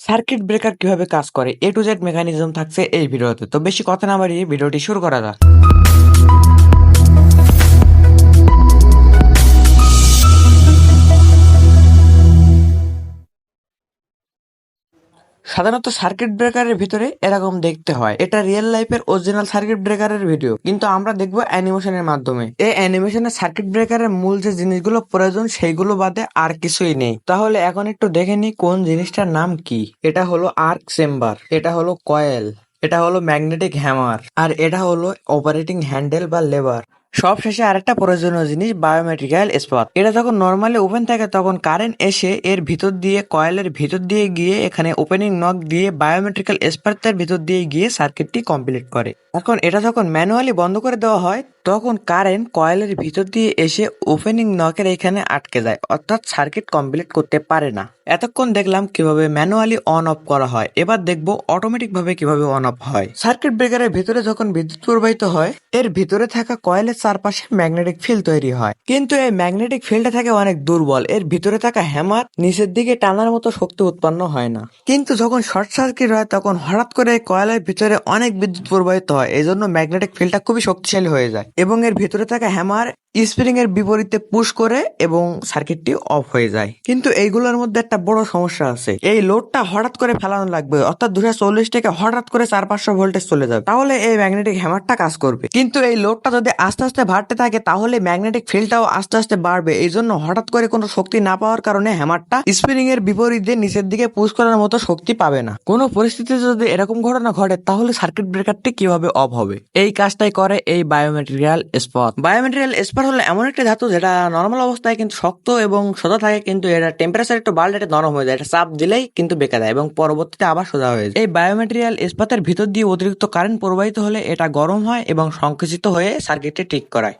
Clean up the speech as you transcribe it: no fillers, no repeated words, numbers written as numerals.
Circuit breaker কিভাবে কাজ করে এ টু জেড মেকানিজম থাকছে এই ভিডিওতে। তো বেশি কথা না বাড়িয়ে ভিডিওটি শুরু করা যাক। সাধারণত সার্কিট ব্রেকারের ভিতরে এরকম দেখতে হয়। এটা রিয়েল লাইফের অরিজিনাল সার্কিট ব্রেকারের ভিডিও, কিন্তু আমরা দেখবো অ্যানিমেশনের মাধ্যমে। এই অ্যানিমেশনে সার্কিট ব্রেকারের মূল যে জিনিসগুলো প্রয়োজন সেইগুলো বাদে আর কিছুই নেই। তাহলে এখন একটু দেখে নিই কোন জিনিসটার নাম কি। এটা হলো আর্ক চেম্বার, এটা হলো কয়েল, এটা হলো ম্যাগনেটিক হ্যামার, আর এটা হলো অপারেটিং হ্যান্ডেল বা লেবার। সব শেষে আরেকটা প্রয়োজনীয় জিনিস বায়োমেট্রিক্যাল স্পট। এটা যখন নর্মালি ওপেন থাকে তখন কারেন্ট এসে এর ভিতর দিয়ে কয়েলের ভিতর দিয়ে গিয়ে এখানে ওপেনিং নক দিয়ে বায়োমেট্রিক্যাল স্পটের ভিতর দিয়ে গিয়ে সার্কিটটি কমপ্লিট করে। এখন এটা যখন ম্যানুয়ালি বন্ধ করে দেওয়া হয় তখন কারেন্ট কয়েলের ভিতর দিয়ে এসে ওপেনিং নকের এখানে আটকে যায়, অর্থাৎ সার্কিট কমপ্লিট করতে পারে না। এতক্ষণ দেখলাম কিভাবে ম্যানুয়ালি অন অফ করা হয়, এবার দেখবো অটোমেটিক ভাবে কিভাবে অন অফ হয়। সার্কিট ব্রেকারের ভিতরে যখন বিদ্যুৎ প্রবাহিত হয় এর ভিতরে থাকা কয়েলের চারপাশে ম্যাগনেটিক ফিল্ড তৈরি হয়, কিন্তু এই ম্যাগনেটিক ফিল্ডটা থাকে অনেক দুর্বল। এর ভিতরে থাকা হ্যামার নিচের দিকে টানার মতো শক্তি উৎপন্ন হয় না। কিন্তু যখন শর্ট সার্কিট হয় তখন হঠাৎ করে এই কয়েলের ভিতরে অনেক বিদ্যুৎ প্রবাহিত হয়, এই জন্য ম্যাগনেটিক ফিল্ডটা খুবই শক্তিশালী হয়ে যায় এবং এর ভিতরে থাকা হ্যামার স্প্রিং এর বিপরীতে পুশ করে এবং সার্কিটটি অফ হয়ে যায়। কিন্তু এইগুলোর মধ্যে একটা বড় সমস্যা আছে, এই লোডটা হঠাৎ করে ফেলানো লাগবে, অর্থাৎ 240 থেকে হঠাৎ করে 400-500 ভোল্টেজ চলে যাবে, তাহলে এই ম্যাগনেটিক হ্যামারটা কাজ করবে। কিন্তু এই লোডটা যদি আস্তে আস্তে বাড়তে থাকে তাহলে ম্যাগনেটিক ফিল্ডটাও আস্তে আস্তে বাড়বে। এই জন্য হঠাৎ করে কোনো শক্তি না পাওয়ার কারণে হ্যামারটা স্প্রিং এর বিপরীতে নিচের দিকে পুশ করার মতো শক্তি পাবে না। কোনো পরিস্থিতিতে যদি এরকম ঘটনা ঘটে তাহলে সার্কিট ব্রেকারটি কিভাবে অফ হবে? এই কাজটাই করে এই বায়োমেটেরিয়াল স্পট। বায়োমেটেরিয়াল স্পট হলো এমন একটা ধাতু যেটা নর্মাল অবস্থায় কিন্তু শক্ত এবং সোজা থাকে, কিন্তু এটা টেম্পারেচার একটু বাড়লে এটা নরম হয়ে যায়, এটা চাপ দিলেই কিন্তু বেঁকে যায় এবং পরবর্তীতে আবার সোজা হয়ে যায়। এই বায়োমেটেরিয়াল ইস্পাতের ভিতর দিয়ে অতিরিক্ত কারেন্ট প্রবাহিত হলে এটা গরম হয় এবং সংকুচিত হয়ে সার্কিটটি ঠিক করায়।